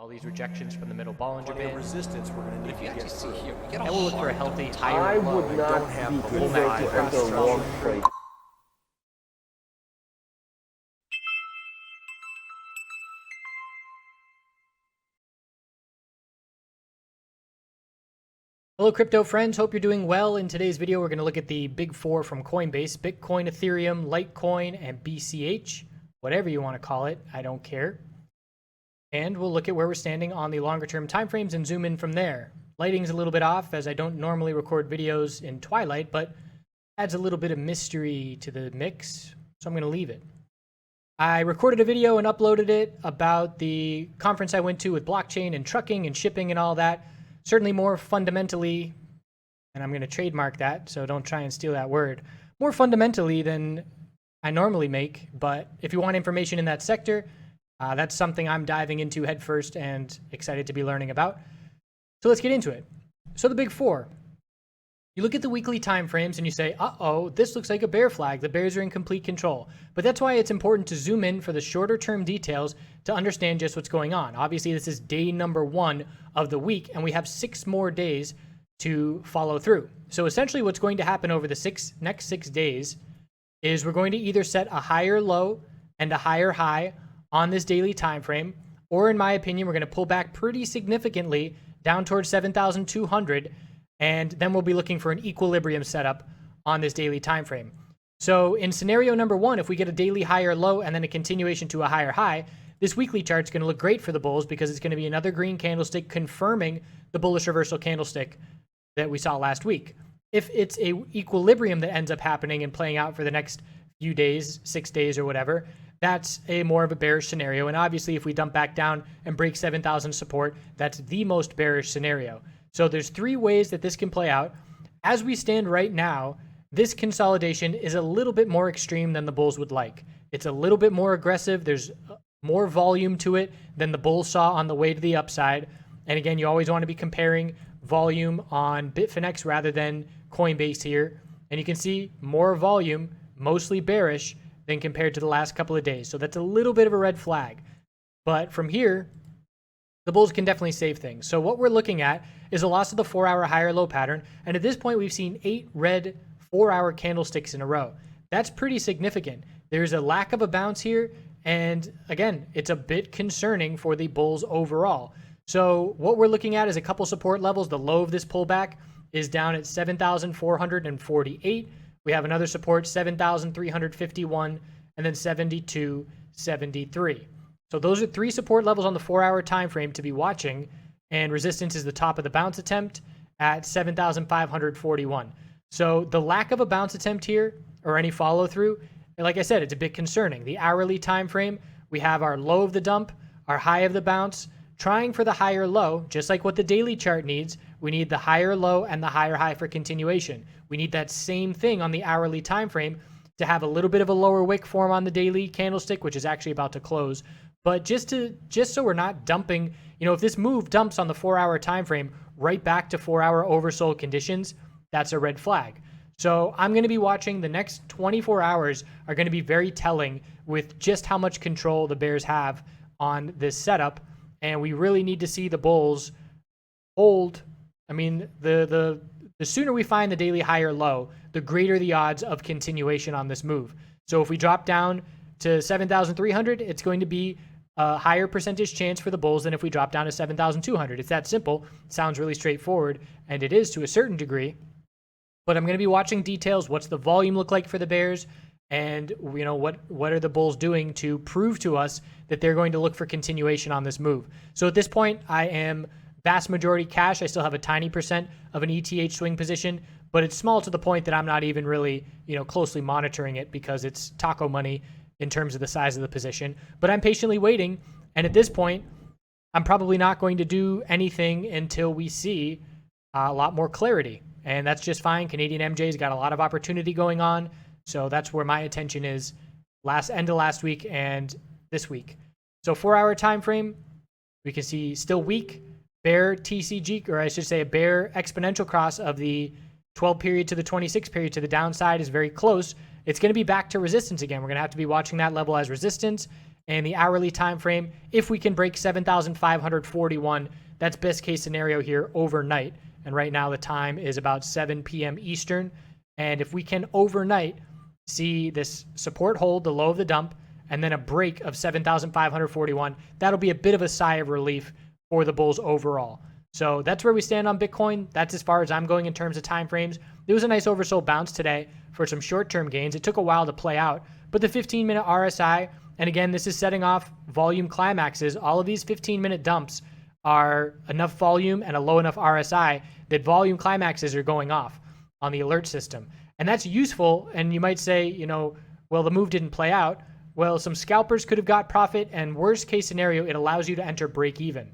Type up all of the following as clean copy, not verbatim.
all these rejections from the middle Bollinger Plenty of Band. resistance we're going to need If you to actually get see through. here, we get a And we'll look for a hard healthy dump. higher I low. would not don't have be the convinced pullback to across enter the long trend. trade. Hello crypto friends, hope you're doing well. In today's video we're going to look at the big four from Coinbase: Bitcoin, Ethereum, Litecoin, and BCH. Whatever you want to call it, I don't care. And we'll look at where we're standing on the longer term timeframes and zoom in from there. Lighting's a little bit off as I don't normally record videos in twilight, but adds a little bit of mystery to the mix, so I'm going to leave it. I recorded a video and uploaded it about the conference I went to with blockchain and trucking and shipping and all that. Certainly more fundamentally, and I'm going to trademark that, so don't try and steal that word, more fundamentally than I normally make. But if you want information in that sector, that's something I'm diving into headfirst and excited to be learning about. So let's get into it. So the big four. You look at the weekly time frames and you say, uh-oh, this looks like a bear flag. The bears are in complete control. But that's why it's important to zoom in for the shorter term details to understand just what's going on. Obviously, this is day number 1 of the week, and we have 6 more days to follow through. So essentially what's going to happen over the next 6 days is we're going to either set a higher low and a higher high on this daily time frame, or in my opinion, we're going to pull back pretty significantly down towards 7,200, and then we'll be looking for an equilibrium setup on this daily time frame. So in scenario number 1, if we get a daily higher low and then a continuation to a higher high, this weekly chart's going to look great for the bulls because it's going to be another green candlestick confirming the bullish reversal candlestick that we saw last week. If it's a equilibrium that ends up happening and playing out for the next few days, 6 days or whatever, that's a more of a bearish scenario. And obviously if we dump back down and break 7,000 support, that's the most bearish scenario. So there's 3 ways that this can play out. As we stand right now, this consolidation is a little bit more extreme than the bulls would like. It's a little bit more aggressive. There's more volume to it than the bulls saw on the way to the upside. And again, you always want to be comparing volume on Bitfinex rather than Coinbase here. And you can see more volume, mostly bearish, than compared to the last couple of days. So that's a little bit of a red flag. But from here, the bulls can definitely save things. So what we're looking at is a loss of the 4-hour higher low pattern. And at this point, we've seen 8 red 4-hour candlesticks in a row. That's pretty significant. There's a lack of a bounce here. And again, it's a bit concerning for the bulls overall. So what we're looking at is a couple support levels. The low of this pullback is down at 7,448. We have another support, 7,351, and then 7,273. So those are 3 support levels on the 4-hour time frame to be watching, and resistance is the top of the bounce attempt at 7,541. So the lack of a bounce attempt here or any follow through, like I said, it's a bit concerning. The hourly time frame, we have our low of the dump, our high of the bounce, trying for the higher low, just like what the daily chart needs. We need the higher low and the higher high for continuation. We need that same thing on the hourly time frame to have a little bit of a lower wick form on the daily candlestick, which is actually about to close. But just so we're not dumping, if this move dumps on the 4-hour time frame right back to 4-hour oversold conditions, that's a red flag. So I'm going to be watching. The next 24 hours are going to be very telling with just how much control the bears have on this setup. And we really need to see the bulls hold. I mean, the sooner we find the daily higher low, the greater the odds of continuation on this move. So if we drop down to 7,300, it's going to be a higher percentage chance for the bulls than if we drop down to 7,200. It's that simple. It sounds really straightforward, and it is to a certain degree. But I'm going to be watching details. What's the volume look like for the bears? And what are the bulls doing to prove to us that they're going to look for continuation on this move? So at this point, I am vast majority cash. I still have a tiny percent of an ETH swing position, but it's small to the point that I'm not even really closely monitoring it because it's taco money in terms of the size of the position. But I'm patiently waiting, and at this point, I'm probably not going to do anything until we see a lot more clarity, and that's just fine. Canadian MJ's got a lot of opportunity going on. So that's where my attention is end of last week and this week. So 4-hour time frame, we can see still weak, bear TCG, or I should say a bear exponential cross of the 12 period to the 26 period to the downside is very close. It's going to be back to resistance again. We're going to have to be watching that level as resistance. And the hourly time frame, if we can break 7,541, that's best case scenario here overnight. And right now the time is about 7 p.m. Eastern. And if we can overnight see this support hold, the low of the dump, and then a break of 7,541, that'll be a bit of a sigh of relief for the bulls overall. So that's where we stand on Bitcoin. That's as far as I'm going in terms of time frames. There was a nice oversold bounce today for some short-term gains. It took a while to play out, but the 15-minute RSI, and again, this is setting off volume climaxes. All of these 15-minute dumps are enough volume and a low enough RSI that volume climaxes are going off on the alert system. And that's useful. And you might say, you know, well, the move didn't play out. Well, some scalpers could have got profit, and worst case scenario, it allows you to enter break even.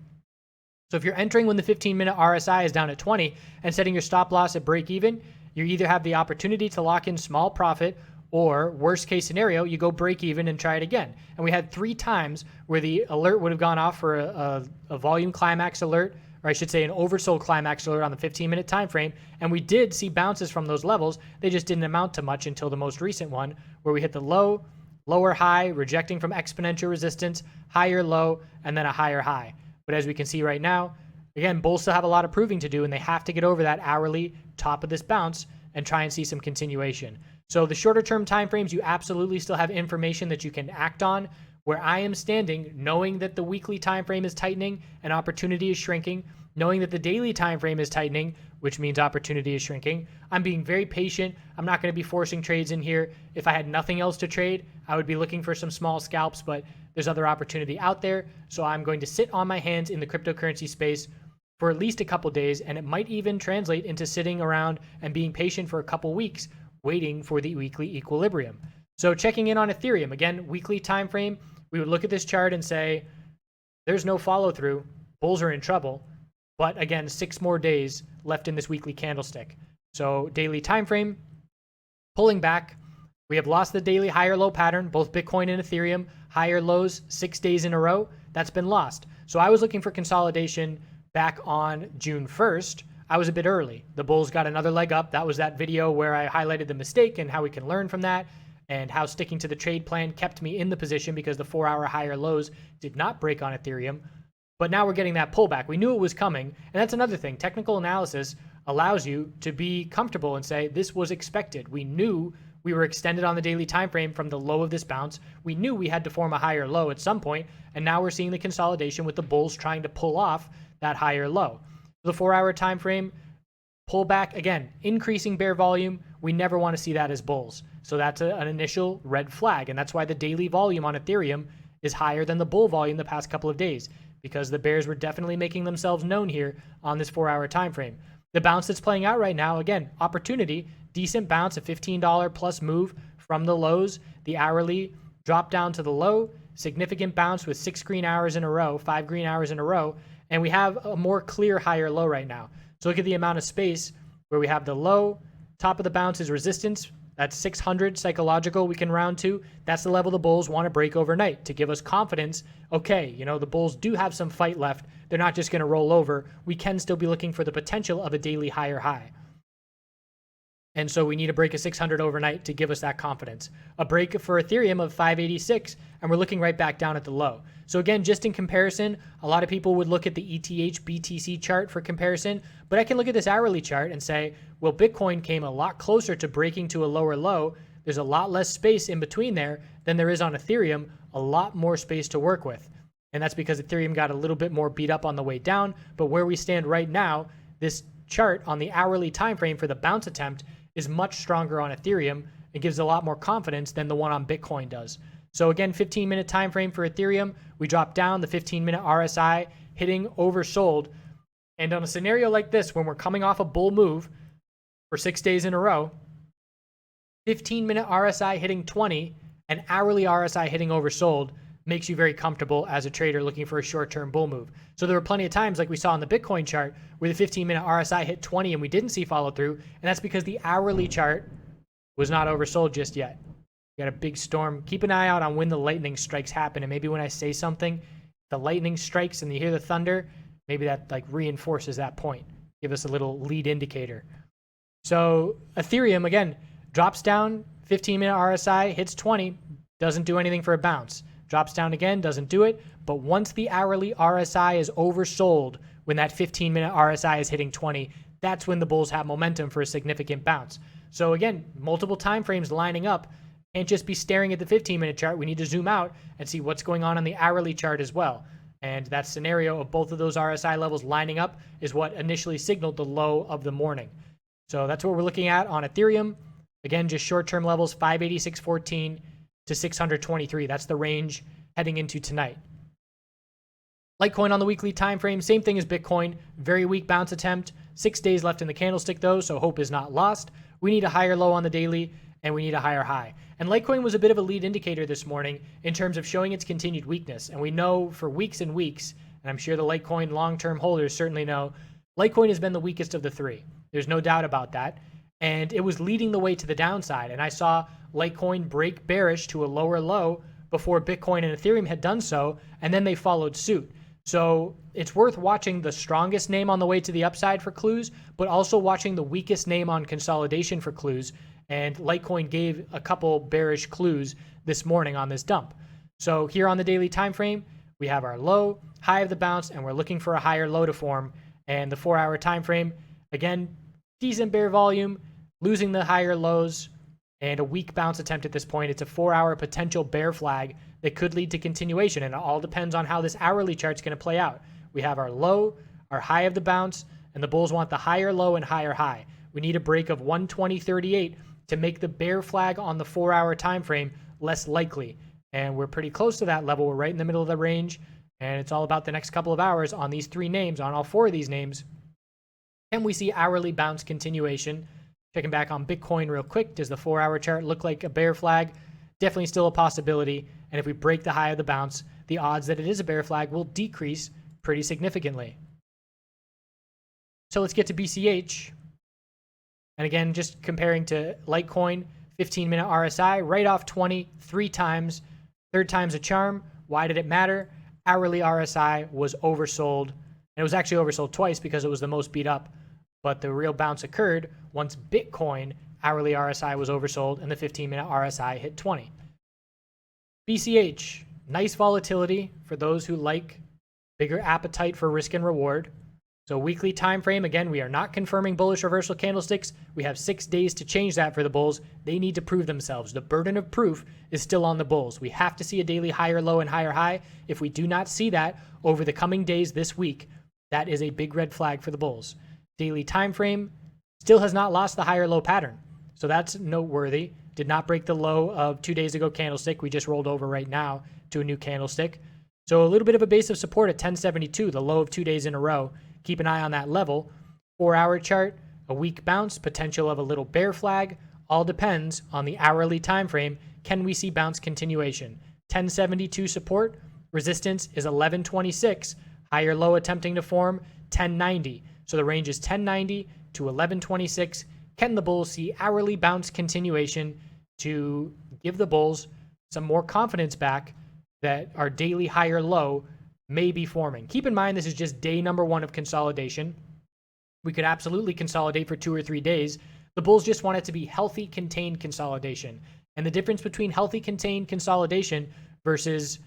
So if you're entering when the 15-minute RSI is down at 20 and setting your stop loss at break even, you either have the opportunity to lock in small profit, or worst case scenario, you go break even and try it again. And we had 3 times where the alert would have gone off for a volume climax alert, or I should say an oversold climax alert on the 15-minute time frame. And we did see bounces from those levels. They just didn't amount to much until the most recent one, where we hit the low, lower high, rejecting from exponential resistance, higher low, and then a higher high. But as we can see right now, again, bulls still have a lot of proving to do, and they have to get over that hourly top of this bounce and try and see some continuation. So the shorter term time frames, you absolutely still have information that you can act on. Where I am standing, knowing that the weekly time frame is tightening and opportunity is shrinking, knowing that the daily time frame is tightening, which means opportunity is shrinking, I'm being very patient. I'm not going to be forcing trades in here. If I had nothing else to trade, I would be looking for some small scalps, but there's other opportunity out there. So I'm going to sit on my hands in the cryptocurrency space for at least a couple days, and it might even translate into sitting around and being patient for a couple weeks, waiting for the weekly equilibrium. So checking in on Ethereum, again, weekly time frame, we would look at this chart and say, there's no follow through, bulls are in trouble. But again, 6 more days left in this weekly candlestick. So daily time frame, pulling back, we have lost the daily higher low pattern, both Bitcoin and Ethereum, higher lows 6 days in a row, that's been lost. So I was looking for consolidation back on June 1st. I was a bit early. The bulls got another leg up. That was that video where I highlighted the mistake and how we can learn from that, and how sticking to the trade plan kept me in the position because the 4-hour higher lows did not break on Ethereum. But now we're getting that pullback. We knew it was coming. And that's another thing. Technical analysis allows you to be comfortable and say, this was expected. We knew we were extended on the daily time frame from the low of this bounce. We knew we had to form a higher low at some point, and now we're seeing the consolidation with the bulls trying to pull off that higher low. The 4-hour time frame, pullback, again, increasing bear volume. We never want to see that as bulls. So that's an initial red flag, and that's why the daily volume on Ethereum is higher than the bull volume the past couple of days, because the bears were definitely making themselves known here on this 4-hour time frame. The bounce that's playing out right now, again, opportunity, decent bounce, a $15 plus move from the lows. The hourly drop down to the low, significant bounce with 6 green hours in a row, 5 green hours in a row, and we have a more clear higher low right now. So look at the amount of space where we have the low, top of the bounce is resistance. That's 600 psychological we can round to. That's the level the bulls want to break overnight to give us confidence. Okay, you know, the bulls do have some fight left. They're not just going to roll over. We can still be looking for the potential of a daily higher high. And so we need to break a 600 overnight to give us that confidence. A break for Ethereum of 586, and we're looking right back down at the low. So again, just in comparison, a lot of people would look at the ETH BTC chart for comparison, but I can look at this hourly chart and say, well, Bitcoin came a lot closer to breaking to a lower low. There's a lot less space in between there than there is on Ethereum, a lot more space to work with. And that's because Ethereum got a little bit more beat up on the way down, but where we stand right now, this chart on the hourly time frame for the bounce attempt is much stronger on Ethereum. It gives a lot more confidence than the one on Bitcoin does. So again, 15-minute time frame for Ethereum, we drop down the 15-minute RSI, hitting oversold. And on a scenario like this, when we're coming off a bull move for 6 days in a row, 15-minute RSI hitting 20 and hourly RSI hitting oversold makes you very comfortable as a trader looking for a short-term bull move. So there were plenty of times, like we saw on the Bitcoin chart, where the 15-minute RSI hit 20 and we didn't see follow through, and that's because the hourly chart was not oversold just yet. We got a big storm. Keep an eye out on when the lightning strikes happen, and maybe when I say something, the lightning strikes and you hear the thunder, maybe that like reinforces that point. Give us a little lead indicator. So Ethereum, again, drops down, 15-minute RSI, hits 20, doesn't do anything for a bounce. Drops down again, doesn't do it. But once the hourly RSI is oversold, when that 15-minute RSI is hitting 20, that's when the bulls have momentum for a significant bounce. So again, multiple time frames lining up. Can't just be staring at the 15-minute chart. We need to zoom out and see what's going on the hourly chart as well. And that scenario of both of those RSI levels lining up is what initially signaled the low of the morning. So that's what we're looking at on Ethereum. Again, just short-term levels, 586.14 to 623. That's the range heading into tonight. Litecoin on the weekly time frame, same thing as Bitcoin. Very weak bounce attempt. 6 days left in the candlestick though, so hope is not lost. We need a higher low on the daily, and we need a higher high. And Litecoin was a bit of a lead indicator this morning in terms of showing its continued weakness. And we know for weeks and weeks, and I'm sure the Litecoin long-term holders certainly know, Litecoin has been the weakest of the three. There's no doubt about that. And it was leading the way to the downside. And I saw Litecoin break bearish to a lower low before Bitcoin and Ethereum had done so, and then they followed suit. So it's worth watching the strongest name on the way to the upside for clues, but also watching the weakest name on consolidation for clues. And Litecoin gave a couple bearish clues this morning on this dump. So here on the daily time frame, we have our low, high of the bounce, and we're looking for a higher low to form. And the 4-hour time frame, again, decent bear volume, losing the higher lows, and a weak bounce attempt at this point. It's a 4-hour potential bear flag that could lead to continuation, and it all depends on how this hourly chart's going to play out. We have our low, our high of the bounce, and the bulls want the higher low and higher high. We need a break of 120.38 to make the bear flag on the 4-hour time frame less likely. And we're pretty close to that level. We're right in the middle of the range, and it's all about the next couple of hours on these three names, on all four of these names. And we see hourly bounce continuation. Checking back on Bitcoin real quick. Does the 4-hour chart look like a bear flag? Definitely still a possibility. And if we break the high of the bounce, the odds that it is a bear flag will decrease pretty significantly. So let's get to BCH. And again, just comparing to Litecoin, 15-minute RSI, right off 20, 3 times. Third time's a charm. Why did it matter? Hourly RSI was oversold. And it was actually oversold twice because it was the most beat up. But the real bounce occurred once Bitcoin hourly RSI was oversold and the 15-minute RSI hit 20. BCH, nice volatility for those who like bigger appetite for risk and reward. So weekly time frame, again, we are not confirming bullish reversal candlesticks. We have 6 days to change that for the bulls. They need to prove themselves. The burden of proof is still on the bulls. We have to see a daily higher low and higher high. If we do not see that over the coming days this week, that is a big red flag for the bulls. Daily time frame still has not lost the higher low pattern. So that's noteworthy. Did not break the low of 2 days ago candlestick. We just rolled over right now to a new candlestick. So a little bit of a base of support at 1072, the low of 2 days in a row. Keep an eye on that level. 4-hour chart, a weak bounce, potential of a little bear flag. All depends on the hourly time frame. Can we see bounce continuation? 1072 support, resistance is 1126. Higher low attempting to form 1090. So the range is 1090 to 1126. Can the bulls see hourly bounce continuation to give the bulls some more confidence back that our daily higher low may be forming? Keep in mind, this is just day number 1 of consolidation. We could absolutely consolidate for 2 or 3 days. The bulls just want it to be healthy, contained consolidation. And the difference between healthy, contained consolidation versus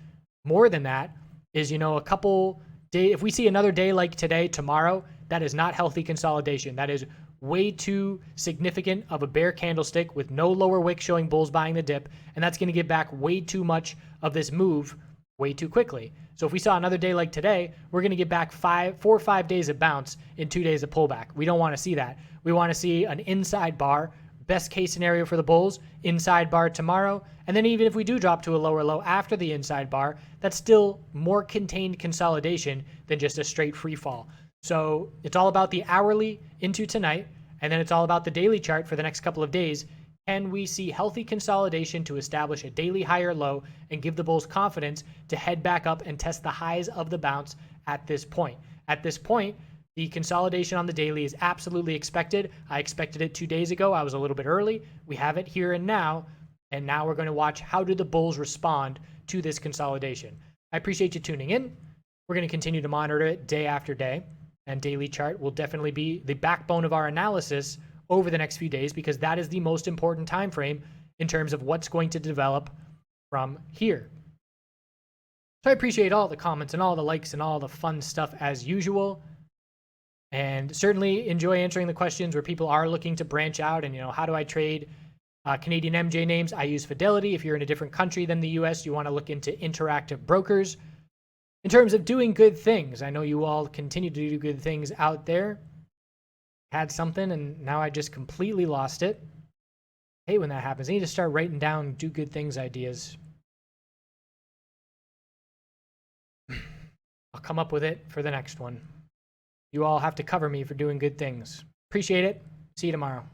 more than that is, a couple days. If we see another day like today, tomorrow, that is not healthy consolidation. That is way too significant of a bear candlestick with no lower wick showing bulls buying the dip, and that's going to give back way too much of this move way too quickly. So if we saw another day like today, we're going to get back 4 or 5 days of bounce in 2 days of pullback. We don't want to see that. We want to see an inside bar, best case scenario for the bulls, inside bar tomorrow, and then even if we do drop to a lower low after the inside bar, that's still more contained consolidation than just a straight free fall. So it's all about the hourly into tonight, and then it's all about the daily chart for the next couple of days. Can we see healthy consolidation to establish a daily higher low and give the bulls confidence to head back up and test the highs of the bounce at this point? At this point, the consolidation on the daily is absolutely expected. I expected it 2 days ago. I was a little bit early. We have it here and now we're going to watch how do the bulls respond to this consolidation. I appreciate you tuning in. We're going to continue to monitor it day after day, and daily chart will definitely be the backbone of our analysis over the next few days because that is the most important time frame in terms of what's going to develop from here. So I appreciate all the comments and all the likes and all the fun stuff as usual. And certainly enjoy answering the questions where people are looking to branch out and, how do I trade Canadian MJ names? I use Fidelity. If you're in a different country than the US, you want to look into Interactive Brokers. In terms of doing good things, I know you all continue to do good things out there. Had something and now I just completely lost it. I hate when that happens. I need to start writing down do good things ideas. I'll come up with it for the next one. You all have to cover me for doing good things. Appreciate it. See you tomorrow.